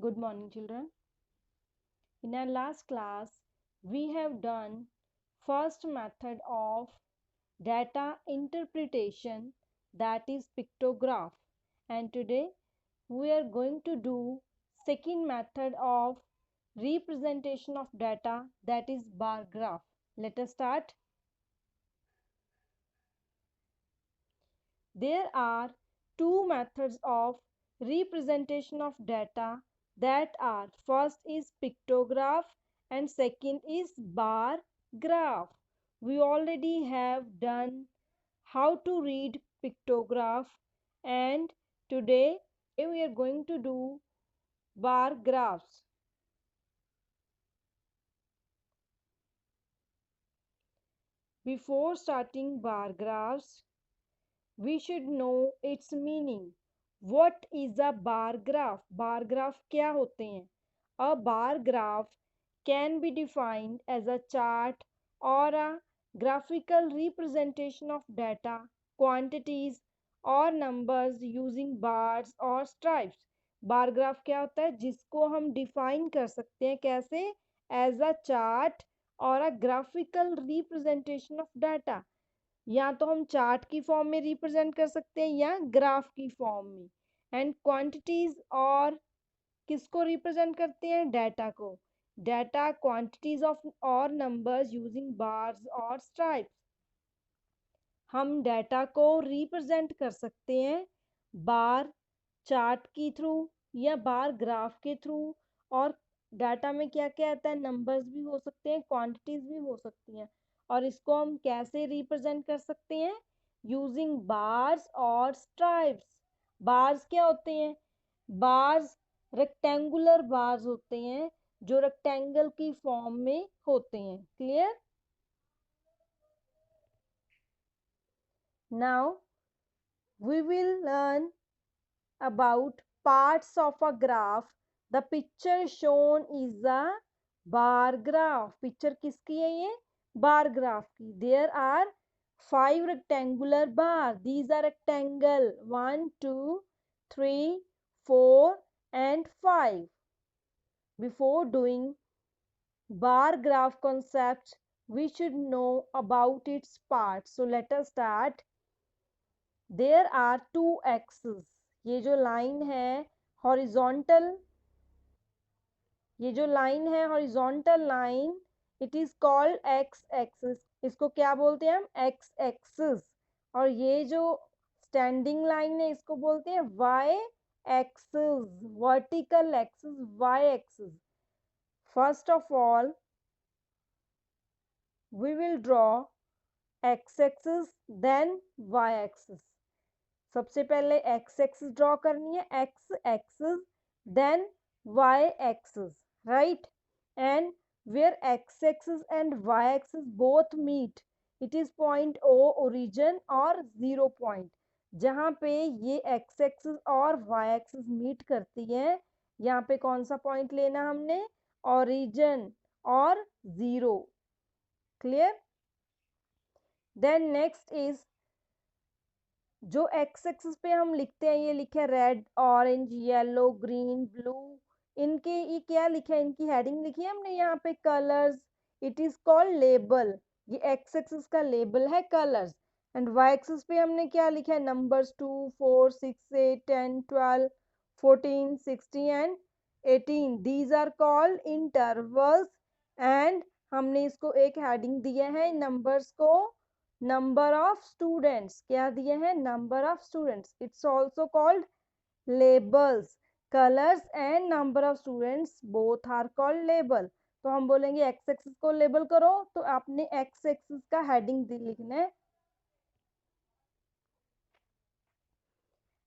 Good morning, children. In our last class, we have done first method of data interpretation, that is pictograph, and today we are going to do second method of representation of data, that is bar graph. Let us start. There are two methods of representation of data, that are first is pictograph and second is bar graph. We already have done how to read pictograph, and today we are going to do bar graphs. Before starting bar graphs, we should know its meaning. What is a bar graph? Bar graph क्या होते हैं? A bar graph can be defined as a chart or a graphical representation of data, quantities or numbers using bars or stripes. Bar graph क्या होता है? जिसको हम define कर सकते हैं कैसे? एज अ चार्ट और अ ग्राफिकल रिप्रेजेंटेशन ऑफ डाटा। या तो हम चार्ट की फॉर्म में रिप्रेजेंट कर सकते हैं या ग्राफ की फॉर्म में। एंड क्वांटिटीज और किसको रिप्रेजेंट करते हैं? डाटा को। डाटा, क्वांटिटीज ऑफ और नंबर्स यूजिंग बार्स और स्ट्राइप्स। हम डाटा को रिप्रेजेंट कर सकते हैं बार चार्ट के थ्रू या बार ग्राफ के थ्रू। और डाटा में क्या क्या आता है? नंबर्स भी हो सकते हैं, क्वांटिटीज भी हो सकती हैं। और इसको हम कैसे रिप्रेजेंट कर सकते हैं? यूजिंग बार्स और स्ट्राइप्स। बार्स क्या होते हैं? बार्स रेक्टेंगुलर बार्स होते हैं जो रेक्टेंगल की फॉर्म में होते हैं। Clear? Now we will learn about parts of a graph. The picture shown is a bar graph. Picture किसकी है ये? Bar graph की. There are 5 rectangular bars. These are rectangle 1, 2, 3, 4 and 5. Before doing bar graph concept, we should know about its parts. So let us start. There are two axes. ये जो line है horizontal, ये जो line है horizontal line, it is called X axis. इसको क्या बोलते हैं हम? X axis. और ये जो स्टैंडिंग लाइन है इसको बोलते हैं Y axis, vertical axis, Y axis. First of all we will draw x axis then y axis. सबसे पहले x axis ड्रॉ करनी है, x axis then y axis, right? And where x axis and y axis both meet, it is point O origin और 0 point। जहाँ पे ये x axis और y axis meet करती है, यहाँ पे कौन सा पॉइंट लेना हमने? origin और 0। क्लियर? देन नेक्स्ट इज जो एक्स एक्सिस पे हम लिखते हैं, ये लिखे red, orange, yellow, green, blue. इनके ये क्या लिखा है? इनकी हेडिंग लिखी है हमने यहाँ पे, colours. It is called label. ये एक्स एक्सिस का लेबल है कलर्स। एंड वाई एक्सिस पे हमने क्या लिखा है? Numbers 2, 4, 6, 8, 10, 12, 14, 16 and 18। These are called intervals. And हमने इसको एक हेडिंग दिया है नंबर्स को, नंबर ऑफ स्टूडेंट्स। क्या दिए हैं? Number of students. It's also called labels. Colours and number of students both are called label. तो हम बोलेंगे एक्स एक्सिस को लेबल करो, तो आपने एक्स एक्सिस का हेडिंग लिखना है,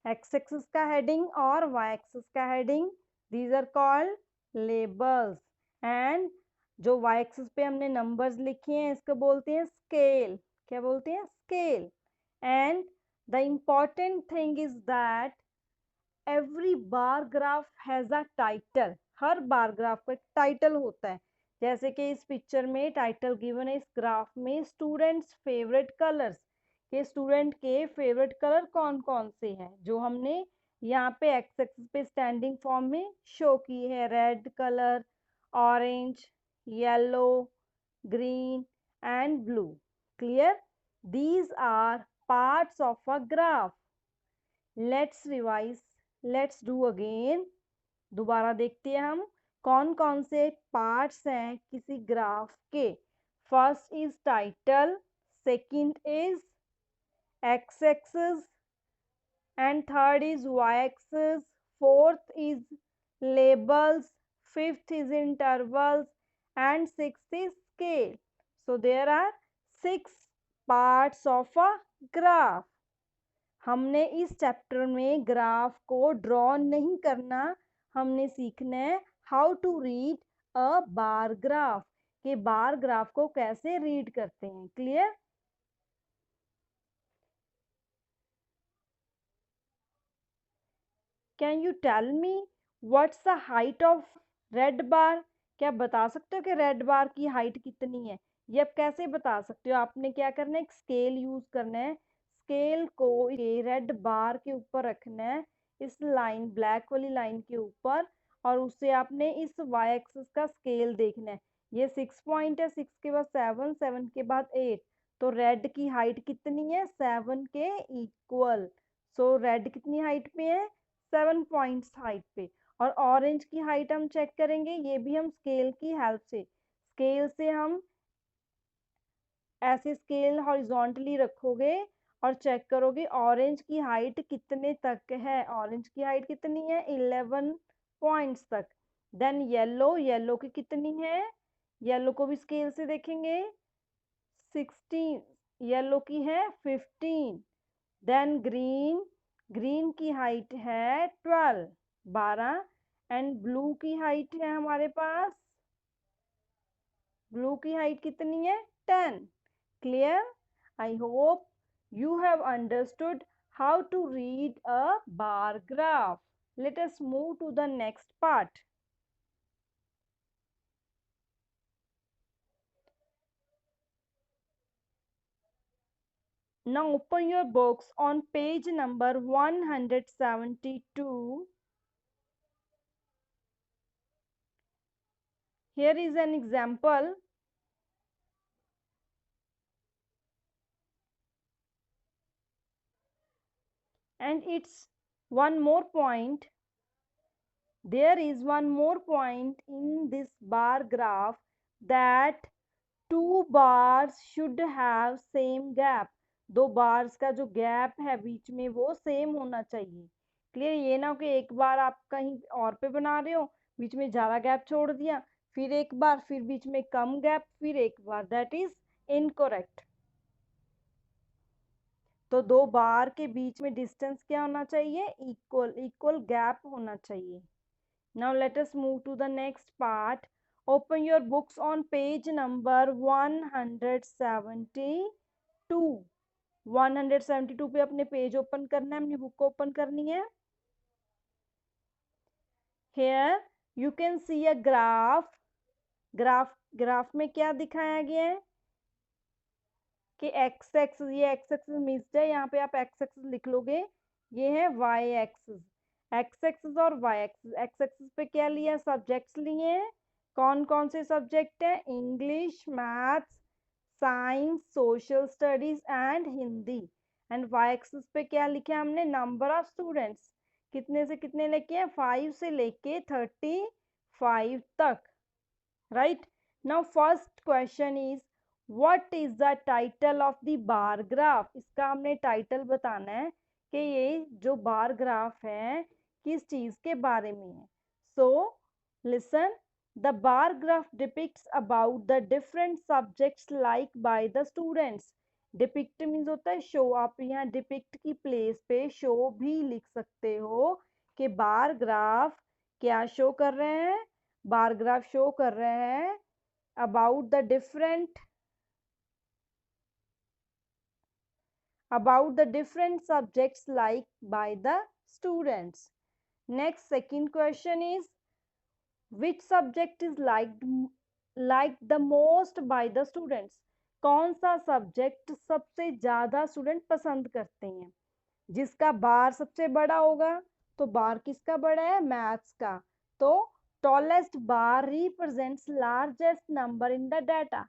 एक्स एक्सिस का हेडिंग और वाई एक्सिस का heading. These are called labels. And जो वाई एक्सिस पे हमने नंबर्स लिखे हैं इसको बोलते हैं स्केल। क्या बोलते हैं? Scale. And the important thing is that every bar graph has a title. Her bar graph का एक टाइटल होता है। जैसे कि इस पिक्चर में टाइटल गिवन है, इस ग्राफ में स्टूडेंट्स फेवरेट कलर्स। के स्टूडेंट के फेवरेट कलर कौन कौन से हैं जो हमने यहाँ पे एक्स एक्सिस पे स्टैंडिंग फॉर्म में शो की है, red colour, orange, yellow, green and blue. Clear? These are parts of a graph. Let's revise. Let's do again. दोबारा देखते हैं हम कौन कौन से पार्ट्स हैं किसी ग्राफ के. First is title, second is X axis and third is y-axis, fourth is labels, fifth is intervals and sixth is scale. So there are 6 parts of a graph. हमने इस चैप्टर में graph को draw नहीं करना, हमने सीखना है how to read a bar graph, कि बार ग्राफ को कैसे रीड करते हैं. Clear? Can you tell me what's the height of red bar? क्या बता सकते हो कि रेड बार की हाइट कितनी है? ये आप कैसे बता सकते हो? आपने क्या करना है, एक स्केल यूज करना है. स्केल को रेड बार के ऊपर रखना है, इस लाइन ब्लैक वाली लाइन के ऊपर, और उससे आपने इस वाई एक्सिस का स्केल देखना है. ये 6 पॉइंट है, 6 के बाद 7, 7 के बाद 8, तो रेड की हाइट कितनी है? 7 के इक्वल. सो रेड कितनी हाइट पे है? 7 पॉइंट्स हाइट पे. और ऑरेंज की हाइट हम चेक करेंगे, ये भी हम स्केल की हेल्प से. स्केल से हम ऐसे स्केल हॉरिजॉन्टली रखोगे और चेक करोगे ऑरेंज की हाइट कितने तक है. ऑरेंज की हाइट कितनी है? 11 पॉइंट्स तक. देन येलो, येलो की कितनी है? येलो को भी स्केल से देखेंगे, 16. येलो की है 15. देन ग्रीन, ग्रीन की हाइट है 12, 12. एंड ब्लू की हाइट है हमारे पास, ब्लू की हाइट कितनी है? 10. Clear? I hope you have understood how to read a bar graph. Let us move to the next part. Now open your books on page number 172. Here is an example. And it's one more point. There is one more point in this bar graph, that two bars should have same gap. दो bars का जो gap है बीच में वो same होना चाहिए. Clear? ये ना हो कि एक बार आप कहीं और पे बना रहे हो, बीच में ज़्यादा गैप छोड़ दिया, फिर एक बार, फिर बीच में कम गैप, फिर एक बार. That is incorrect. तो दो बार के बीच में डिस्टेंस क्या होना चाहिए? इक्वल, इक्वल गैप होना चाहिए. Now let us move to the next part. Open your books on page number 172. 172 पे अपने पेज ओपन करना है, अपनी बुक ओपन करनी है. Here you can see a graph. Graph में क्या दिखाया गया है कि एक्स एक्सिस, ये एक्स एक्सिस मिस्ड है, यहाँ पे आप एक्स एक्सिस लिख लोगे. ये है वाई एक्सिस. एक्स एक्सिस और वाई एक्सिस. एक्स एक्सिस पे क्या लिया? सब्जेक्ट्स लिए हैं. कौन कौन से सब्जेक्ट हैं? English, maths, science, social studies and Hindi. And Y axis पे क्या लिखा है हमने? Number of students. कितने से कितने लेके हैं? 5 से लेके 35 तक. Right? Now first question is, what is the title of the bar graph? इसका हमने टाइटल बताना है कि ये जो बार ग्राफ है किस चीज के बारे में है. So listen, the bar graph depicts about the different subjects like by the students. Depict means होता है शो. आप यहाँ डिपिक्ट की प्लेस पे शो भी लिख सकते हो कि बार ग्राफ क्या शो कर रहे हैं. बार ग्राफ शो कर रहे हैं about the different subjects like by the students. Next, second question is, which subject is liked the most by the students? कौन सा सब्जेक्ट सबसे ज्यादा स्टूडेंट पसंद करते हैं? जिसका बार सबसे बड़ा होगा तो बार किसका बड़ा है? मैथ्स का। तो tallest bar represents largest number in the data.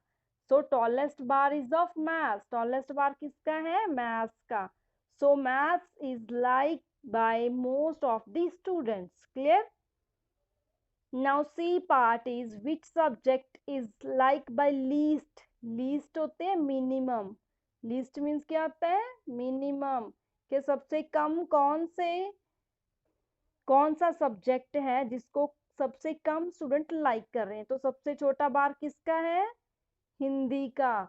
So tallest bar is of maths. Tallest bar किसका है? मैथ्स का। So maths is like by most of the students. Clear? Now C part is which subject is like by least. Least होते हैं minimum. Least means क्या होता है? Minimum. के सबसे कम कौन सा सब्जेक्ट है जिसको सबसे कम स्टूडेंट लाइक कर रहे हैं? तो सबसे छोटा बार किसका है? हिंदी का।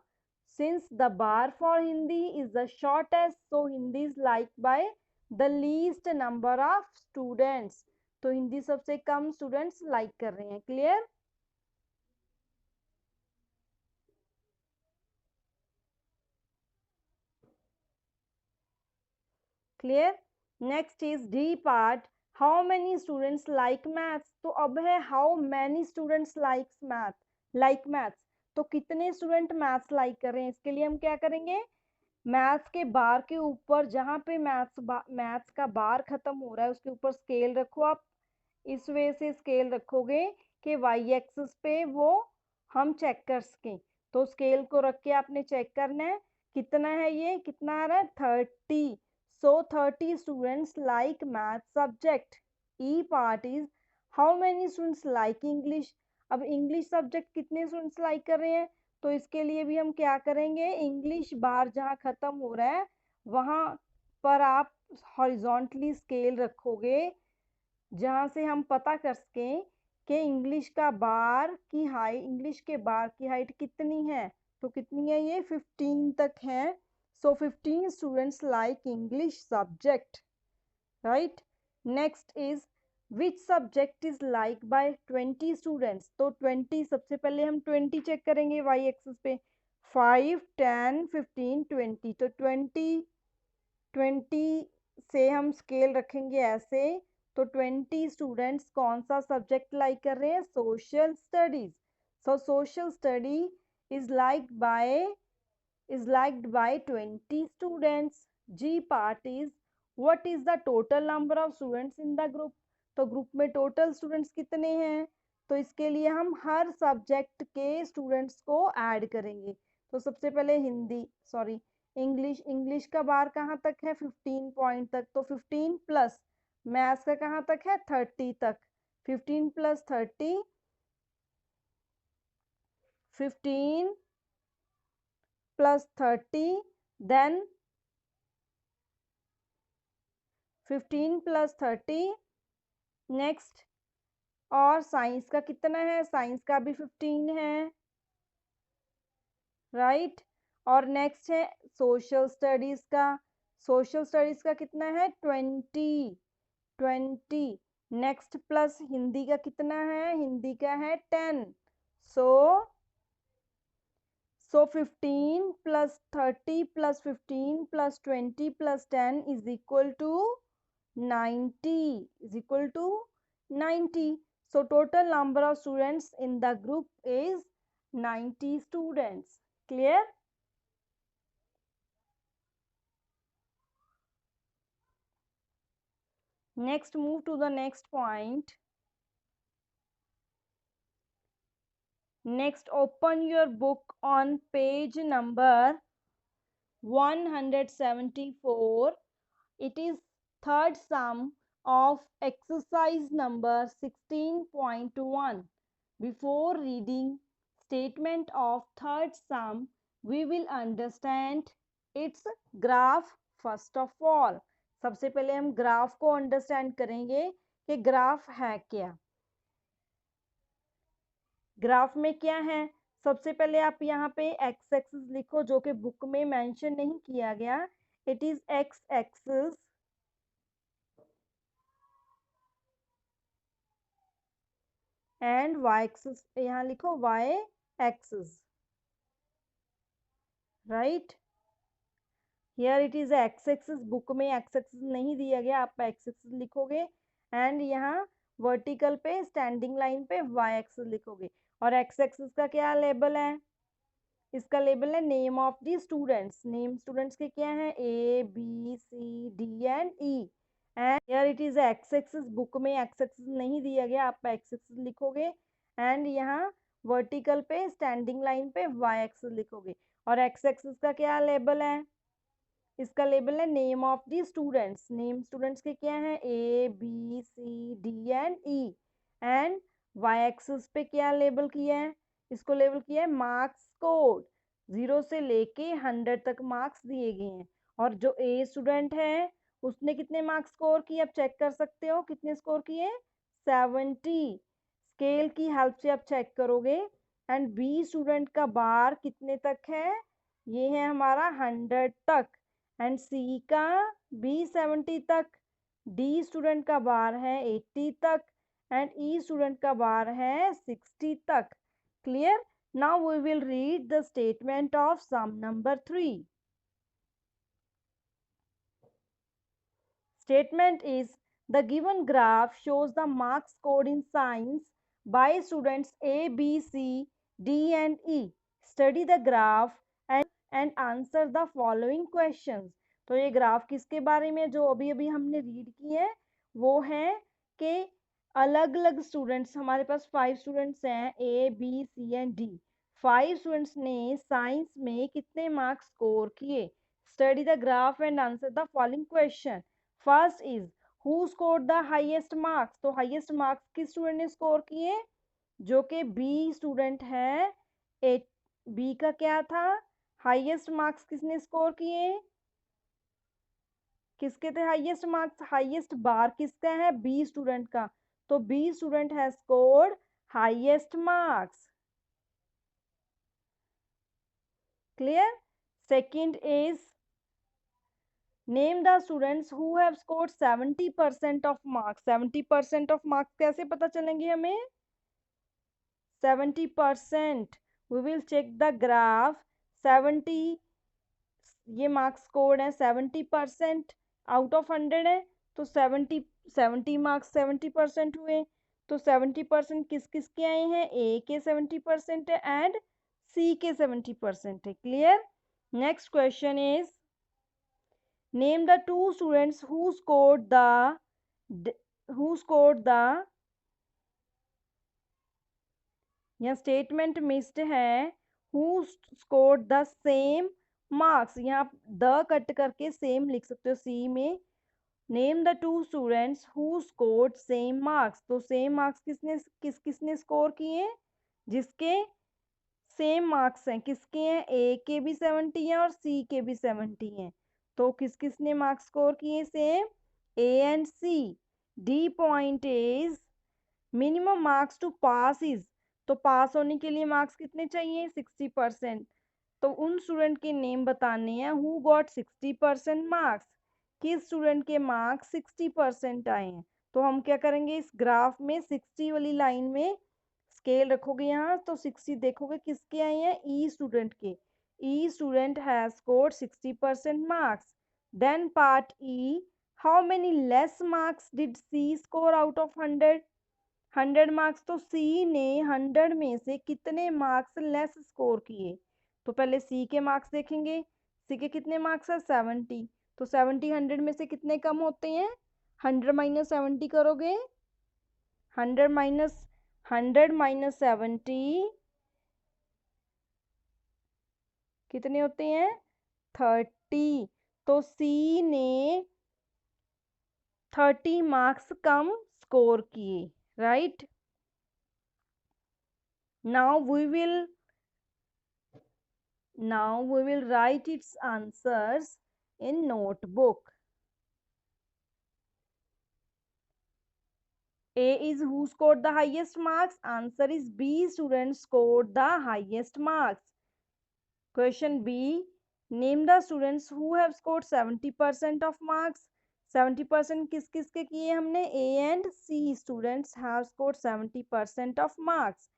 Since the bar for Hindi is the shortest, so Hindi is like by the least number of students. तो हिंदी सबसे कम स्टूडेंट्स लाइक कर रहे हैं। Clear? Clear? Next is D part. How many students like maths. तो अब है how many students like maths. तो कितने स्टूडेंट मैथ्स लाइक कर रहे हैं? इसके लिए हम क्या करेंगे? मैथ्स के बार के ऊपर जहां पे मैथ्स का बार खत्म हो रहा है उसके ऊपर स्केल रखो आप। इस वे से स्केल रखोगे कि वाई एक्सिस पे वो हम चेक कर सकें। तो स्केल को रख के आपने चेक करना है कितना है, ये कितना आ रहा है? 30। सो 30 students like math subject. E part is how many students like English. अब इंग्लिश सब्जेक्ट कितने स्टूडेंट्स लाइक कर रहे हैं? तो इसके लिए भी हम क्या करेंगे? इंग्लिश बार जहाँ खत्म हो रहा है वहां पर आप हॉरिजॉन्टली स्केल रखोगे जहां से हम पता कर सकें कि इंग्लिश के बार की हाइट कितनी है। तो कितनी है? ये 15 तक है। So 15 students like English subject. Right? Next is which subject is like by 20 students. तो 20, सबसे पहले हम 20 चेक करेंगे वाई एक्सिस पे। 5 10 15 20। तो 20 से हम स्केल रखेंगे ऐसे। तो 20 स्टूडेंट्स कौन सा सब्जेक्ट लाइक कर रहे हैं? Social studies. So social study is liked by 20 students. G part is what is the total number of students in the group। तो ग्रुप में टोटल स्टूडेंट्स कितने हैं? तो इसके लिए हम हर सब्जेक्ट के स्टूडेंट्स को ऐड करेंगे। तो सबसे पहले इंग्लिश का बार कहाँ तक है? 15 पॉइंट तक। तो 15 प्लस मैथ्स का कहाँ तक है? 30 तक। 15 plus 30 15 plus 30 then 15 plus 30 next. और साइंस का कितना है? साइंस का भी 15 है। राइट? और नेक्स्ट है सोशल स्टडीज का। सोशल स्टडीज का कितना है? 20 नेक्स्ट प्लस हिंदी का कितना है? हिंदी का है 10। So 15 plus 30 plus 15 plus 20 plus 10 is equal to 90। So total number of students in the group is 90 students. Clear? Next, move to the next point. Next, open your book on page number 174. It is third sum of exercise number 16.1. Before reading statement of third sum, we will understand its graph first of all. सबसे पहले हम graph को understand करेंगे कि graph है क्या। Graph में क्या है? सबसे पहले आप यहाँ पे एक्स एक्सिस लिखो जो कि बुक में मेंशन नहीं किया गया। It is X axis and Y axis, यहाँ लिखो Y axis. Right? Here it is X axis. Book में एक्स एक्सिस नहीं दिया गया, आप एक्स एक्सिस लिखोगे एंड यहाँ वर्टिकल पे स्टैंडिंग लाइन पे वाई एक्सिस लिखोगे। और एक्स एक्सिस का क्या लेबल है? इसका लेबल है name of the students. Name students के क्या है? A B C D and E। And here it is X axis, book में एक्स एक्सिस नहीं दिया गया, आप एक्स एक्सिस लिखोगे एंड यहाँ वर्टिकल पे स्टैंडिंग लाइन पे वाई एक्सिस लिखोगे। और एक्स एक्सिस का क्या लेबल है, इसका लेबल है name of the students. Name students के क्या है, A B C D and E. And Y axis पे क्या लेबल किया है, इसको लेबल किया है मार्क्स कोड। 0 से लेके 100 तक मार्क्स दिए गए हैं। और जो ए स्टूडेंट है उसने कितने मार्क्स स्कोर किए, आप चेक कर सकते हो कितने स्कोर किए, 70। स्केल की हेल्प से आप चेक करोगे। एंड बी स्टूडेंट का बार कितने तक है, ये है हमारा 100 तक। एंड सी का भी 70 तक। डी स्टूडेंट का बार है 80 तक। एंड ई स्टूडेंट का बार है 60 तक। Clear. Now we will read the statement of sum number 3। Statement is the given graph shows the marks scored in science by students A, B, C, D and E. Study the graph and answer the following questions. तो ये graph किसके बारे में, जो अभी अभी हमने read की है वो है कि अलग अलग स्टूडेंट्स, हमारे पास 5 स्टूडेंट्स हैं A B C and D. 5 students ने साइंस में कितने मार्क्स स्कोर किए। Study the graph and answer the following question. First is who scored the highest marks, तो हाईएस्ट मार्क्स किस स्टूडेंट ने स्कोर किए, जो कि बी स्टूडेंट है। बी का क्या था, हाईएस्ट मार्क्स किसने स्कोर किए, किसके थे हाईएस्ट मार्क्स, हाईएस्ट बार किसका है, बी स्टूडेंट का। तो B student has scored highest marks. Clear. Second is name the students who have scored 70% of marks. 70% of marks कैसे पता चलेंगे हमें, 70%, we will check the graph. 70 ये मार्क्स स्कोर्ड है, 70% आउट ऑफ 100 है, तो 70 मार्क्स 70% हुए। तो 70% किस किस के आए हैं, ए के 70% है एंड सी के 70% है। Clear. Next question is name the two students who scored the, यहाँ स्टेटमेंट मिस्ड है, who scored the same marks, यहाँ द कट करके सेम लिख सकते हो सी में। Name the two students who scored same marks, तो सेम मार्क्स किसने स्कोर किए, जिसके सेम मार्क्स हैं, किसके हैं, ए के भी 70 हैं और सी के भी 70 हैं। तो किसने मार्क्स स्कोर किए same, A and C. D point is minimum marks to pass is, तो पास होने के लिए मार्क्स कितने चाहिए, 60%। तो उन स्टूडेंट के नेम बताने हैं हु गॉट 60% मार्क्स, किस स्टूडेंट के मार्क्स 60% आए हैं। तो हम क्या करेंगे, इस ग्राफ में 60 वाली लाइन में स्केल रखोगे यहाँ, तो 60 देखोगे किसके आए हैं, ई स्टूडेंट के। E student has scored 60% marks. Then part E, how many less marks did C score out of 100। 100 marks, तो सी ने 100 में से कितने मार्क्स लेस स्कोर किए। तो पहले सी के मार्क्स देखेंगे, सी के कितने मार्क्स है, 70। तो 70 100 में से कितने कम होते हैं, 100 माइनस 70 करोगे, 100 माइनस 70 कितने होते हैं, 30। तो सी ने 30 मार्क्स कम स्कोर किए, right. Now we will write its answers in notebook. A is who scored the highest marks. Answer is B, student scored the highest marks. Question B, name the students who have scored 70% of marks. 70% किस किस के किए हमने, A and C students have scored 70% of marks.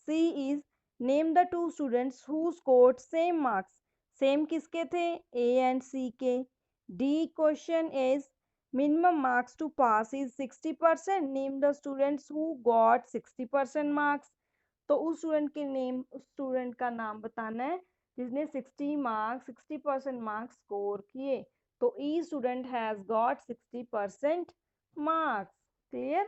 C is name the two students who scored same marks. Same किसके थे, A and C के. D question is minimum marks to pass is 60%. Name the students who got 60% marks. तो उस student का नाम बताना है जिसने 60% मार्क्स स्कोर किए। So each student has got 60% marks. Clear?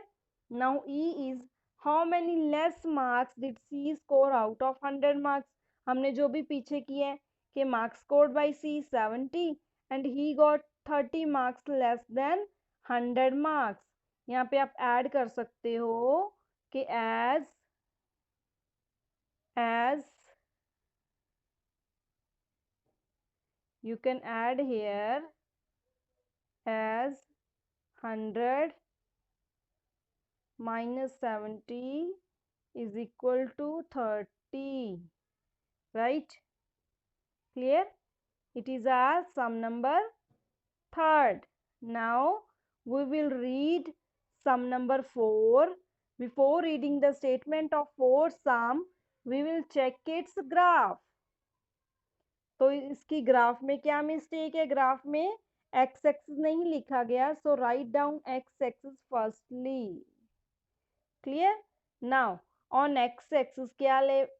Now E is how many less marks did C score out of 100 marks? हमने जो भी पीछे किए कि marks scored by C 70 and he got 30 marks less than 100 marks. यहाँ पे आप add कर सकते हो कि as you can add here as 100 minus 70 is equal to 30, right? Clear? It is our sum number third. Now we will read sum number 4. Before reading the statement of fourth sum, we will check its graph. तो इसकी graph में क्या mistake है? Graph में X axis नहीं लिखा गया, so write down X axis firstly. Clear? Now on X axis क्या एक्स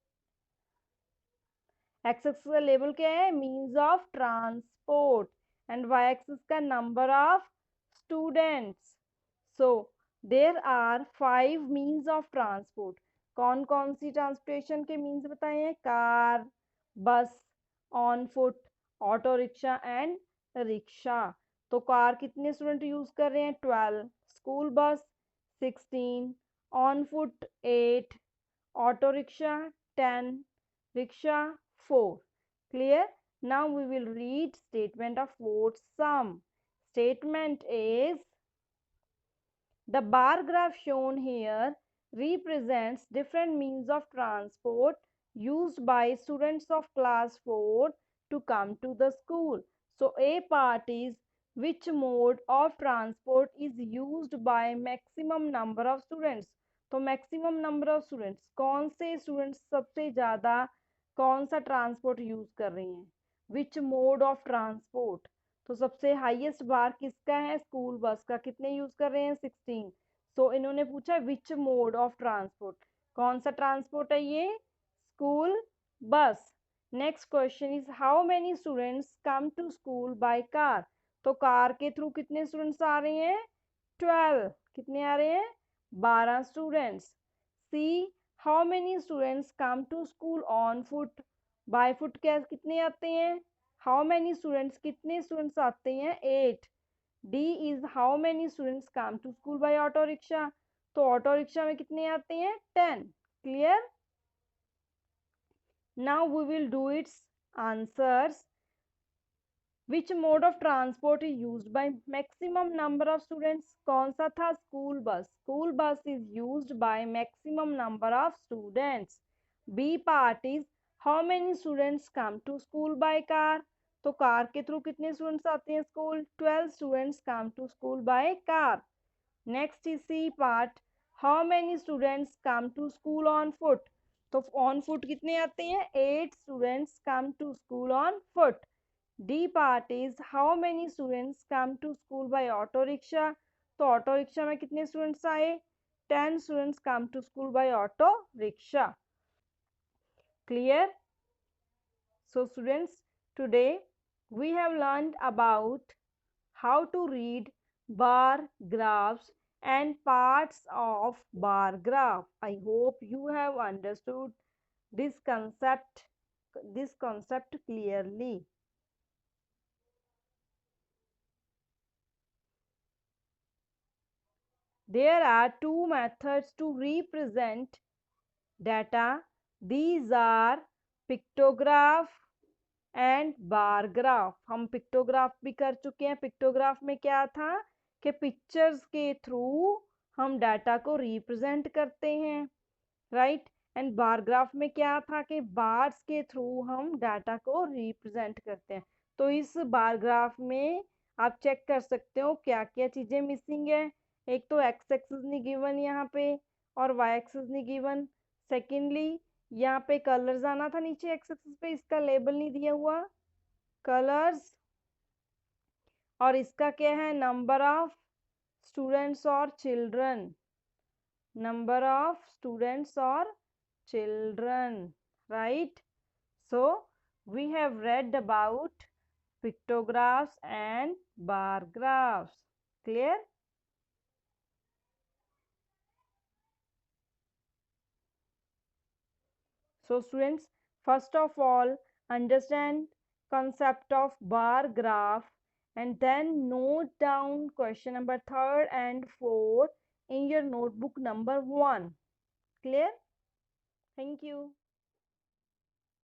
एक्सिस का लेबल क्या है? Means of transport. And Y axis का number of students. So there are 5 means of transport. कौन कौन सी ट्रांसपोर्टेशन के मीन्स बताए हैं? कार, बस, on foot, auto rickshaw and rickshaw. तो कार कितने स्टूडेंट यूज कर रहे हैं? 12. School bus 16. On foot 8. Auto rickshaw 10. Rickshaw 4. Clear? Now we will read statement of fourth sum. Statement is the bar graph shown here represents different means of transport used by students of class 4 to come to the school. So A part is which mode of transport is used by maximum number of students. तो maximum number of students कौन से students सबसे ज़्यादा कौन सा transport use कर रहे हैं? Which mode of transport. तो सबसे हाईएस्ट बार किसका है? स्कूल बस का. कितने यूज कर रहे हैं? 16. सो इन्होंने पूछा विच मोड ऑफ ट्रांसपोर्ट, कौन सा ट्रांसपोर्ट है ये? School bus. Next question is how many students come to school by car. तो कार के थ्रू कितने स्टूडेंट्स आ रहे हैं? 12. कितने आ रहे हैं? 12 students. C how many students come to school on foot. By foot क्या कितने आते हैं? हाउ मेनी स्टूडेंट्स कितने स्टूडेंट्स आते हैं? 8. D is how many students come to school by auto rickshaw. तो ऑटो रिक्शा में कितने आते हैं? 10. Clear? Now we will do its answers. Which mode of transport is used by maximum number of students? कौन सा था? School bus. School bus is used by maximum number of students. B part is how many students come to school by car? तो car के through कितने students आते हैं school? 12 students come to school by car. Next is C part. How many students come to school on foot? तो on foot कितने आते हैं? 8 students come to school on foot. D part is how many students come to school by auto rickshaw. तो auto rickshaw में कितने students आए? 10 students come to school by auto rickshaw. Clear? So students, today we have learned about how to read bar graphs and parts of bar graph. I hope you have understood this concept clearly. There are two methods to represent data. These are pictograph and bar graph. हम pictograph भी कर चुके हैं. Pictograph में क्या था कि pictures के थ्रू हम डाटा को रिप्रेजेंट करते हैं, राइट. एंड बार ग्राफ में क्या था कि बार्स के थ्रू हम डाटा को रिप्रेजेंट करते हैं. तो इस बार ग्राफ में आप चेक कर सकते हो क्या क्या चीज़ें मिसिंग है. एक तो एक्स एक्सिस नहीं गिवन यहाँ पे और वाई एक्सिस नहीं गिवन. सेकेंडली यहाँ पे कलर्स आना था नीचे एक्स एक्सिस पे, इसका लेबल नहीं दिया हुआ कलर्स. और इसका क्या है? नंबर ऑफ स्टूडेंट्स और चिल्ड्रन. नंबर ऑफ स्टूडेंट्स और children, right? So we have read about pictographs and bar graphs. Clear? So students, first of all, understand concept of bar graph and then note down question number 3 and 4 in your notebook number 1. Clear? Thank you.